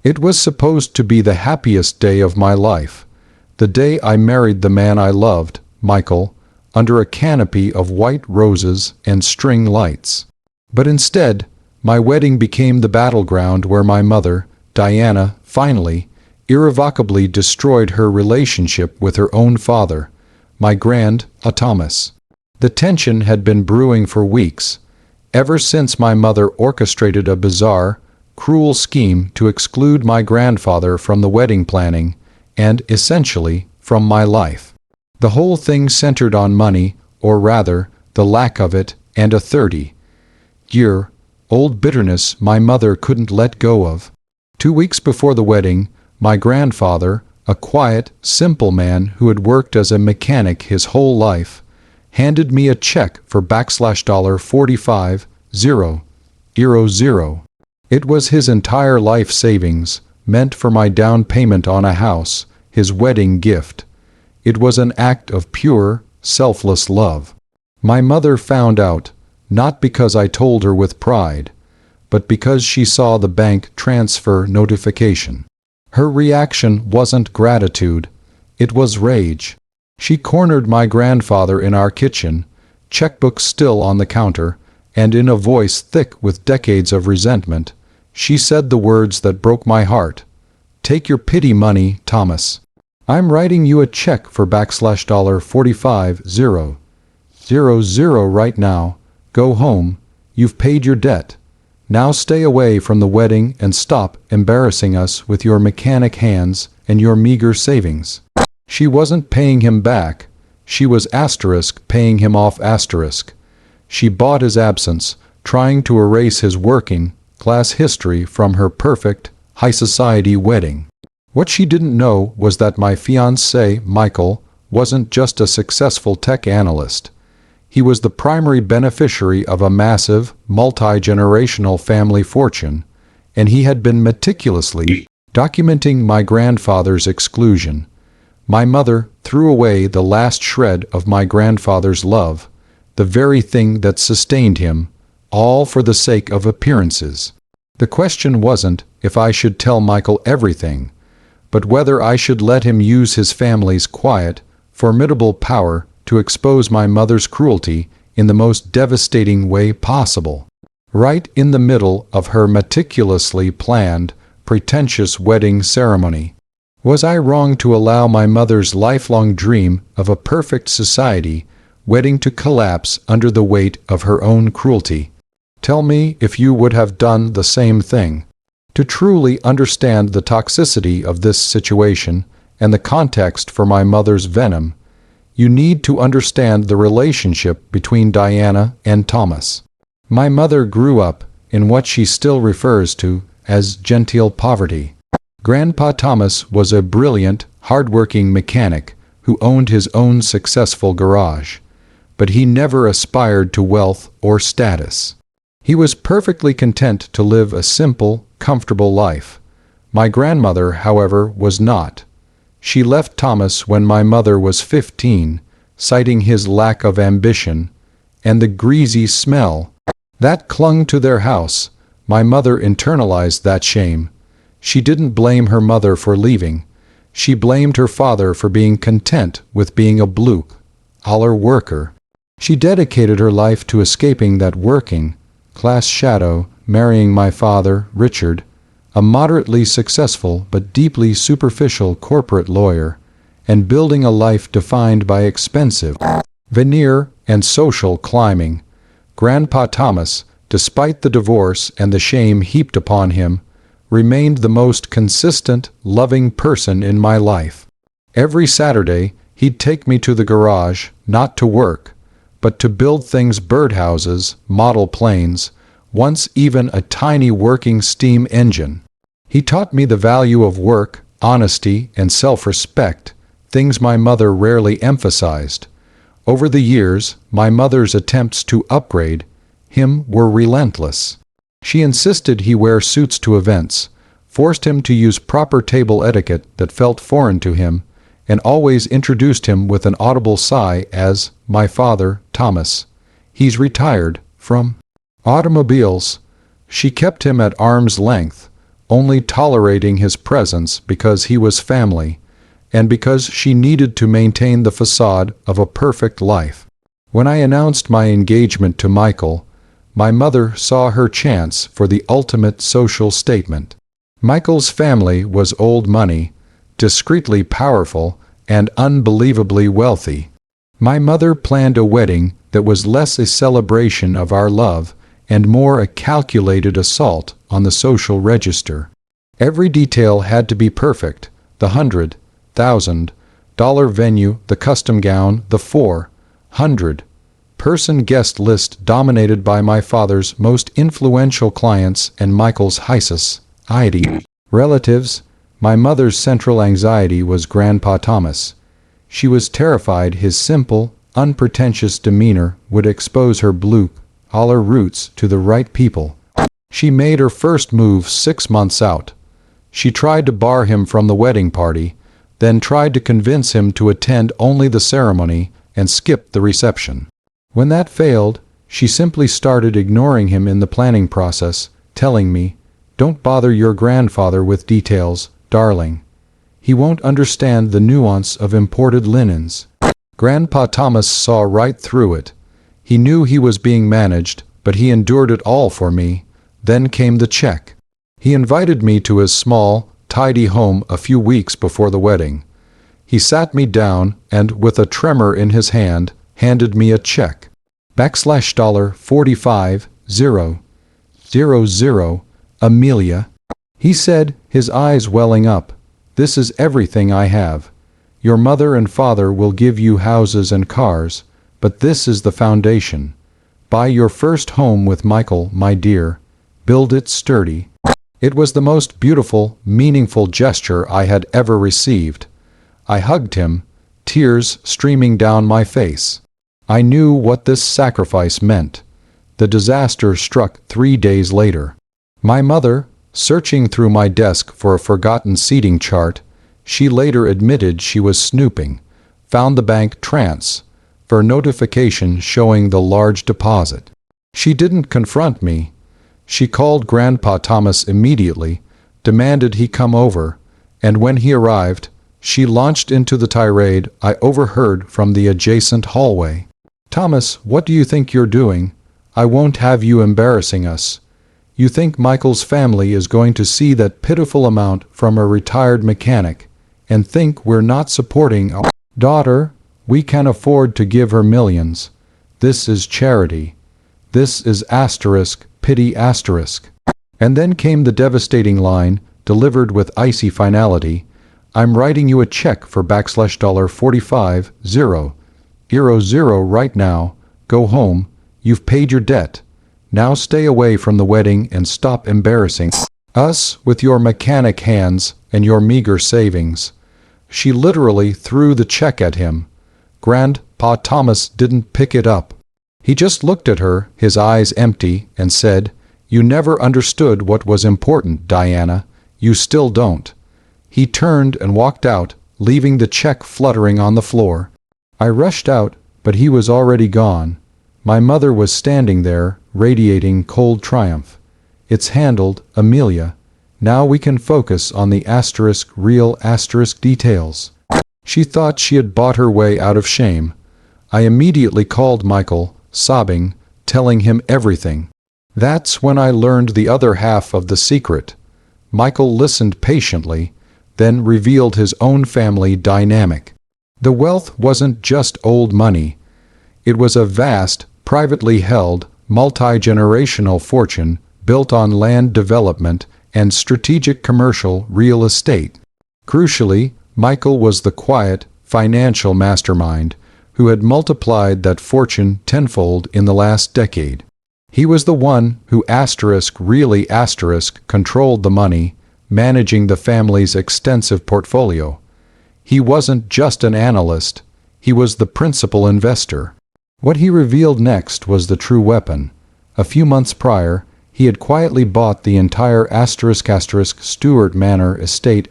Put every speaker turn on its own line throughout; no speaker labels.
It was supposed to be the happiest day of my life, the day I married the man I loved, Michael, under a canopy of white roses and string lights. But instead, my wedding became the battleground where my mother, Diana, finally, irrevocably destroyed her relationship with her own father, my grand, Thomas. The tension had been brewing for weeks, ever since my mother orchestrated a bizarre, cruel scheme to exclude my grandfather from the wedding planning and, essentially, from my life. The whole thing centered on money, or rather, the lack of it, and a 30-year-old bitterness my mother couldn't let go of. 2 weeks before the wedding, my grandfather, a quiet, simple man who had worked as a mechanic his whole life, handed me a check for $45,000. It was his entire life savings, meant for my down payment on a house, his wedding gift. It was an act of pure, selfless love. My mother found out, not because I told her with pride, but because she saw the bank transfer notification. Her reaction wasn't gratitude, it was rage. She cornered my grandfather in our kitchen, checkbook still on the counter, and in a voice thick with decades of resentment, she said the words that broke my heart. "Take your pity money, Thomas. I'm writing you a check for $45,000 right now. Go home. You've paid your debt. Now stay away from the wedding and stop embarrassing us with your mechanic hands and your meager savings." She wasn't paying him back. She was paying him off. She bought his absence, trying to erase his working-class history from her perfect, high-society wedding. What she didn't know was that my fiancé, Michael, wasn't just a successful tech analyst. He was the primary beneficiary of a massive, multi-generational family fortune, and he had been meticulously documenting my grandfather's exclusion. My mother threw away the last shred of my grandfather's love, the very thing that sustained him, all for the sake of appearances. The question wasn't if I should tell Michael everything, but whether I should let him use his family's quiet, formidable power to expose my mother's cruelty in the most devastating way possible. Right in the middle of her meticulously planned, pretentious wedding ceremony. Was I wrong to allow my mother's lifelong dream of a perfect society wedding to collapse under the weight of her own cruelty? Tell me if you would have done the same thing. To truly understand the toxicity of this situation and the context for my mother's venom, you need to understand the relationship between Diana and Thomas. My mother grew up in what she still refers to as genteel poverty. Grandpa Thomas was a brilliant, hard-working mechanic who owned his own successful garage, but he never aspired to wealth or status. He was perfectly content to live a simple, comfortable life. My grandmother, however, was not. She left Thomas when my mother was 15, citing his lack of ambition and the greasy smell that clung to their house. My mother internalized that shame. She didn't blame her mother for leaving. She blamed her father for being content with being a blue-collar worker. She dedicated her life to escaping that working-class shadow, marrying my father, Richard, a moderately successful but deeply superficial corporate lawyer, and building a life defined by expensive veneer and social climbing. Grandpa Thomas, despite the divorce and the shame heaped upon him, remained the most consistent, loving person in my life. Every Saturday, he'd take me to the garage, not to work, but to build things: birdhouses, model planes, once even a tiny working steam engine. He taught me the value of work, honesty, and self-respect, things my mother rarely emphasized. Over the years, my mother's attempts to upgrade him were relentless. She insisted he wear suits to events, forced him to use proper table etiquette that felt foreign to him, and always introduced him with an audible sigh as, "My father, Thomas. He's retired from automobiles." She kept him at arm's length, only tolerating his presence because he was family, and because she needed to maintain the facade of a perfect life. When I announced my engagement to Michael, my mother saw her chance for the ultimate social statement. Michael's family was old money, discreetly powerful, and unbelievably wealthy. My mother planned a wedding that was less a celebration of our love and more a calculated assault on the social register. Every detail had to be perfect: the $100,000 venue, the custom gown, the 400-person guest list dominated by my father's most influential clients and Michael's high society relatives. My mother's central anxiety was Grandpa Thomas. She was terrified his simple, unpretentious demeanor would expose her blue-collar roots to the right people. She made her first move 6 months out. She tried to bar him from the wedding party, then tried to convince him to attend only the ceremony and skip the reception. When that failed, she simply started ignoring him in the planning process, telling me, "Don't bother your grandfather with details, darling. He won't understand the nuance of imported linens." Grandpa Thomas saw right through it. He knew he was being managed, but he endured it all for me. Then came the check. He invited me to his small, tidy home a few weeks before the wedding. He sat me down and, with a tremor in his hand, handed me a check. $45,000, Amelia. He said, his eyes welling up, "This is everything I have. Your mother and father will give you houses and cars, but this is the foundation. Buy your first home with Michael, my dear. Build it sturdy." It was the most beautiful, meaningful gesture I had ever received. I hugged him, tears streaming down my face. I knew what this sacrifice meant. The disaster struck 3 days later. My mother, searching through my desk for a forgotten seating chart, she later admitted she was snooping, found the bank transfer notification showing the large deposit. She didn't confront me. She called Grandpa Thomas immediately, demanded he come over, and when he arrived, she launched into the tirade I overheard from the adjacent hallway. "Thomas, what do you think you're doing? I won't have you embarrassing us. You think Michael's family is going to see that pitiful amount from a retired mechanic and think we're not supporting our daughter? We can afford to give her millions. This is charity. This is pity asterisk." And then came the devastating line, delivered with icy finality, "I'm writing you a check for $45,000 right now. Go home. You've paid your debt. Now stay away from the wedding and stop embarrassing us with your mechanic hands and your meager savings." She literally threw the check at him. Grandpa Thomas didn't pick it up. He just looked at her, his eyes empty, and said, "You never understood what was important, Diana. You still don't." He turned and walked out, leaving the check fluttering on the floor. I rushed out, but he was already gone. My mother was standing there, radiating cold triumph. "It's handled, Amelia. Now we can focus on the real details." She thought she had bought her way out of shame. I immediately called Michael, sobbing, telling him everything. That's when I learned the other half of the secret. Michael listened patiently, then revealed his own family dynamic. The wealth wasn't just old money. It was a vast, privately held, multi-generational fortune built on land development and strategic commercial real estate. Crucially, Michael was the quiet, financial mastermind who had multiplied that fortune tenfold in the last decade. He was the one who really controlled the money, managing the family's extensive portfolio. He wasn't just an analyst, he was the principal investor. What he revealed next was the true weapon. A few months prior, he had quietly bought the entire Stewart Manor estate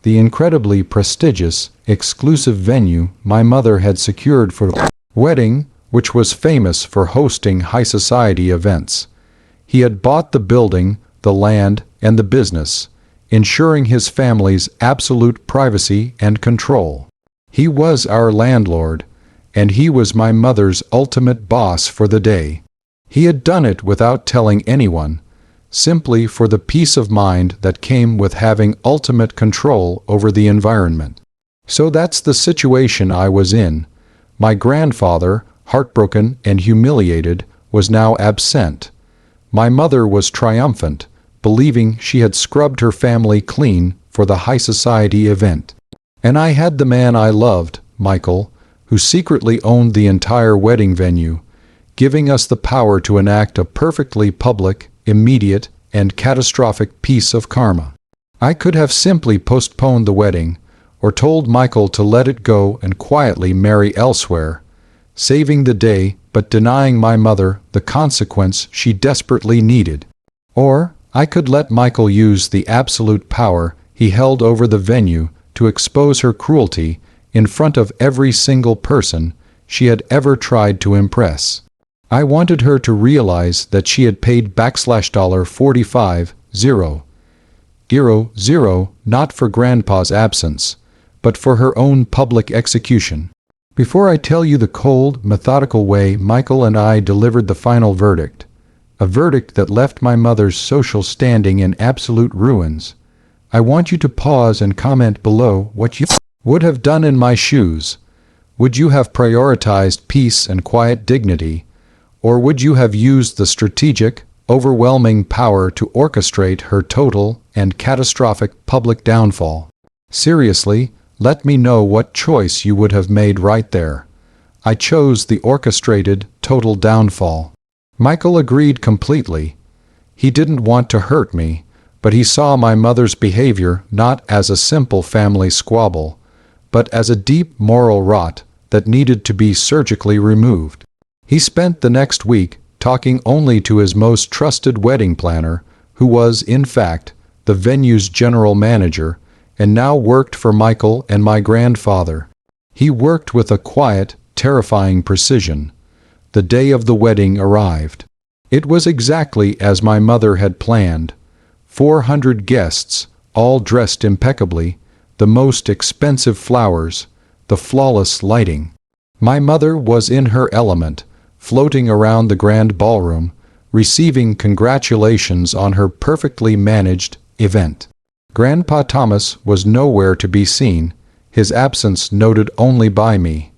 the incredibly prestigious, exclusive venue my mother had secured for the wedding, which was famous for hosting high society events. He had bought the building, the land, and the business, ensuring his family's absolute privacy and control. He was our landlord, and he was my mother's ultimate boss for the day. He had done it without telling anyone, simply for the peace of mind that came with having ultimate control over the environment. So that's the situation I was in. My grandfather, heartbroken and humiliated, was now absent. My mother was triumphant, believing she had scrubbed her family clean for the high society event. And I had the man I loved, Michael, who secretly owned the entire wedding venue, giving us the power to enact a perfectly public, immediate, and catastrophic piece of karma. I could have simply postponed the wedding, or told Michael to let it go and quietly marry elsewhere, saving the day but denying my mother the consequence she desperately needed. Or I could let Michael use the absolute power he held over the venue to expose her cruelty in front of every single person she had ever tried to impress. I wanted her to realize that she had paid $45,000 not for Grandpa's absence, but for her own public execution. Before I tell you the cold, methodical way Michael and I delivered the final verdict, a verdict that left my mother's social standing in absolute ruins, I want you to pause and comment below what you would have done in my shoes. Would you have prioritized peace and quiet dignity, or would you have used the strategic, overwhelming power to orchestrate her total and catastrophic public downfall? Seriously, let me know what choice you would have made right there. I chose the orchestrated, total downfall. Michael agreed completely. He didn't want to hurt me, but he saw my mother's behavior not as a simple family squabble, but as a deep moral rot that needed to be surgically removed. He spent the next week talking only to his most trusted wedding planner, who was, in fact, the venue's general manager, and now worked for Michael and my grandfather. He worked with a quiet, terrifying precision. The day of the wedding arrived. It was exactly as my mother had planned. 400 guests, all dressed impeccably, the most expensive flowers, the flawless lighting. My mother was in her element, floating around the grand ballroom, receiving congratulations on her perfectly managed event. Grandpa Thomas was nowhere to be seen, his absence noted only by me.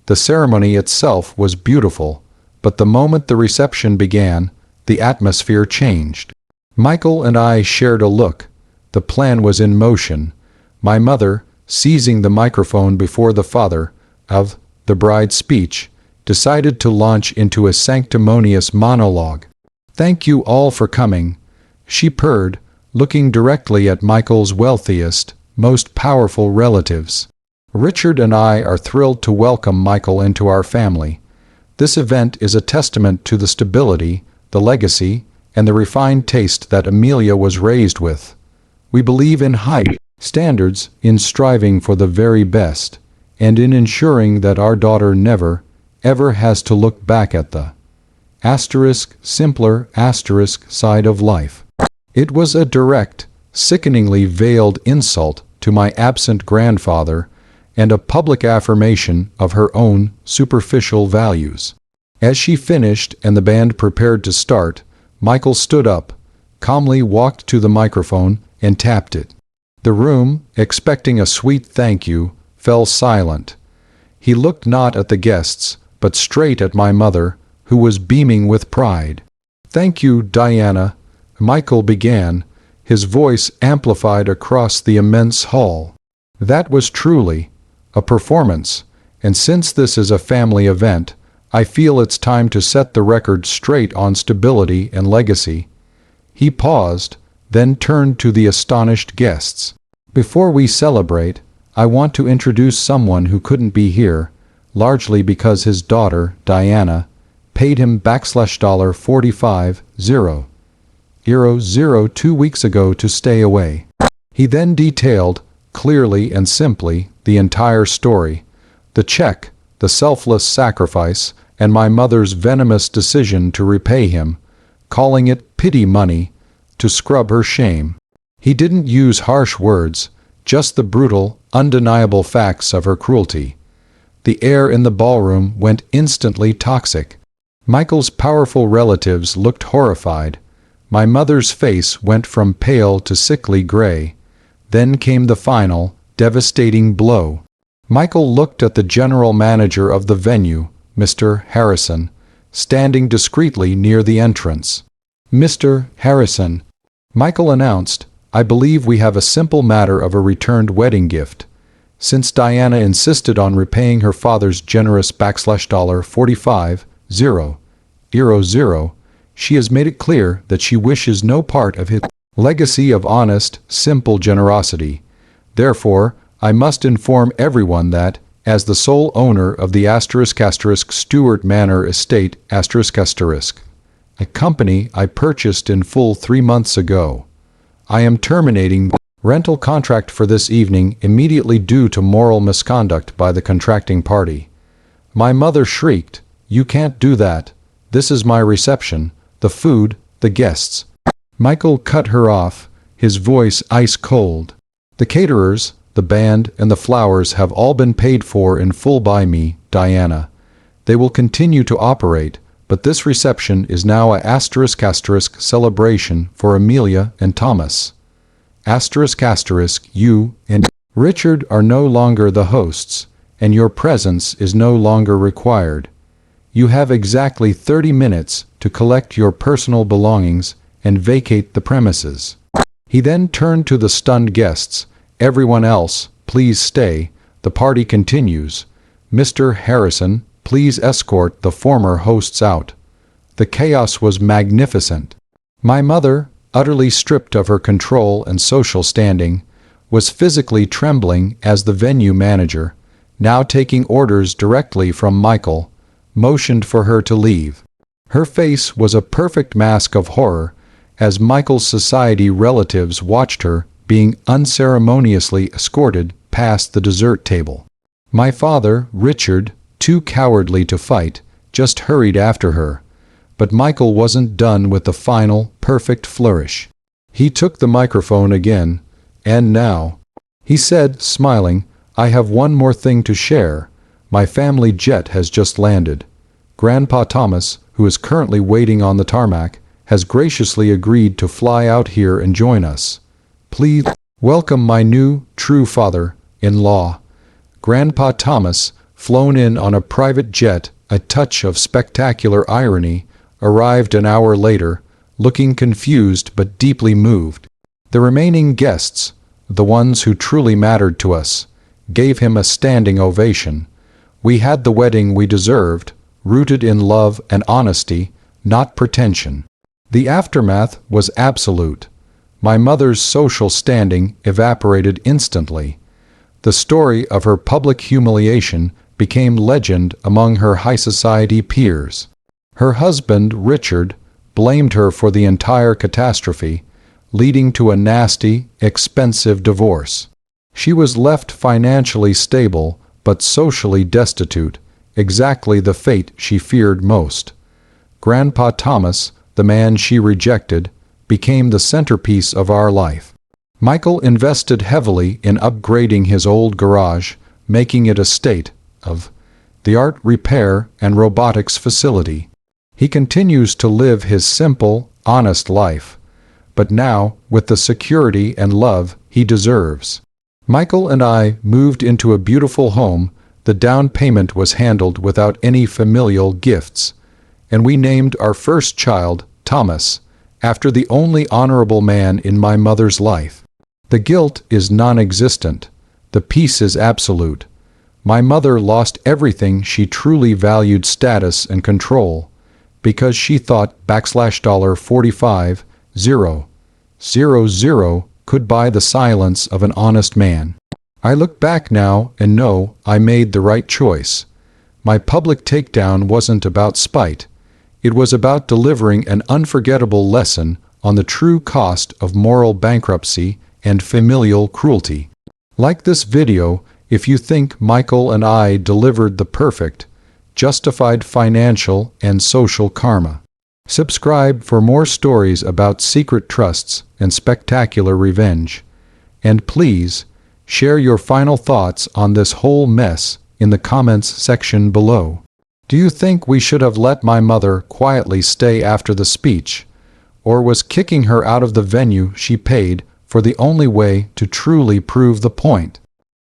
The ceremony itself was beautiful, but the moment the reception began, the atmosphere changed. Michael and I shared a look. The plan was in motion. My mother, seizing the microphone before the father of the bride's speech, decided to launch into a sanctimonious monologue. "Thank you all for coming," she purred, looking directly at Michael's wealthiest, most powerful relatives. "Richard and I are thrilled to welcome Michael into our family. This event is a testament to the stability, the legacy, and the refined taste that Amelia was raised with. We believe in high standards, in striving for the very best, and in ensuring that our daughter never, ever has to look back at the simpler side of life." It was a direct, sickeningly veiled insult to my absent grandfather, and a public affirmation of her own superficial values. As she finished and the band prepared to start, Michael stood up, calmly walked to the microphone, and tapped it. The room, expecting a sweet thank you, fell silent. He looked not at the guests, but straight at my mother, who was beaming with pride. "Thank you, Diana," Michael began, his voice amplified across the immense hall. "That was truly a performance, and since this is a family event, I feel it's time to set the record straight on stability and legacy." He paused, then turned to the astonished guests. "Before we celebrate, I want to introduce someone who couldn't be here, largely because his daughter, Diana, paid him $45,000 2 weeks ago to stay away." He then detailed, clearly and simply, the entire story: the check, the selfless sacrifice, and my mother's venomous decision to repay him, calling it pity money, to scrub her shame. He didn't use harsh words, just the brutal, undeniable facts of her cruelty. The air in the ballroom went instantly toxic. Michael's powerful relatives looked horrified. My mother's face went from pale to sickly gray. Then came the final, devastating blow. Michael looked at the general manager of the venue, Mr. Harrison, standing discreetly near the entrance. "Mr. Harrison," Michael announced, "I believe we have a simple matter of a returned wedding gift. Since Diana insisted on repaying her father's generous $45,000, she has made it clear that she wishes no part of his legacy of honest, simple generosity. Therefore, I must inform everyone that, as the sole owner of the ** Stewart Manor Estate **, a company I purchased in full 3 months ago, I am terminating the rental contract for this evening immediately due to moral misconduct by the contracting party." My mother shrieked, "You can't do that. This is my reception, the food, the guests." Michael cut her off, his voice ice cold. "The caterers, the band, and the flowers have all been paid for in full by me, Diana. They will continue to operate, but this reception is now a ** celebration for Amelia and Thomas. You and Richard are no longer the hosts, and your presence is no longer required. You have exactly 30 minutes to collect your personal belongings and vacate the premises." He then turned to the stunned guests. "Everyone else, please stay. The party continues. Mr. Harrison, please escort the former hosts out." The chaos was magnificent. My mother, utterly stripped of her control and social standing, was physically trembling as the venue manager, now taking orders directly from Michael, motioned for her to leave. Her face was a perfect mask of horror as Michael's society relatives watched her being unceremoniously escorted past the dessert table. My father, Richard, too cowardly to fight, just hurried after her. But Michael wasn't done with the final, perfect flourish. He took the microphone again. "And now," he said, smiling, "I have one more thing to share. My family jet has just landed. Grandpa Thomas, who is currently waiting on the tarmac, has graciously agreed to fly out here and join us. Please welcome my new, true father-in-law." Grandpa Thomas, flown in on a private jet, a touch of spectacular irony, arrived an hour later, looking confused but deeply moved. The remaining guests, the ones who truly mattered to us, gave him a standing ovation. We had the wedding we deserved, rooted in love and honesty, not pretension. The aftermath was absolute. My mother's social standing evaporated instantly. The story of her public humiliation became legend among her high society peers. Her husband, Richard, blamed her for the entire catastrophe, leading to a nasty, expensive divorce. She was left financially stable but socially destitute, exactly the fate she feared most. Grandpa Thomas, the man she rejected, became the centerpiece of our life. Michael invested heavily in upgrading his old garage, making it a state-of-the-art repair and robotics facility. He continues to live his simple, honest life, but now with the security and love he deserves. Michael and I moved into a beautiful home. The down payment was handled without any familial gifts, and we named our first child, Thomas, after the only honorable man in my mother's life. The guilt is non-existent. The peace is absolute. My mother lost everything she truly valued: status and control, because she thought $45,000 could buy the silence of an honest man. I look back now and know I made the right choice. My public takedown wasn't about spite. It was about delivering an unforgettable lesson on the true cost of moral bankruptcy and familial cruelty. Like this video, if you think Michael and I delivered the perfect, justified financial and social karma, Subscribe for more stories about secret trusts and spectacular revenge. And please, share your final thoughts on this whole mess in the comments section below. Do you think we should have let my mother quietly stay after the speech, or was kicking her out of the venue she paid for the only way to truly prove the point?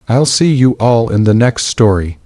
I'll see you all in the next story.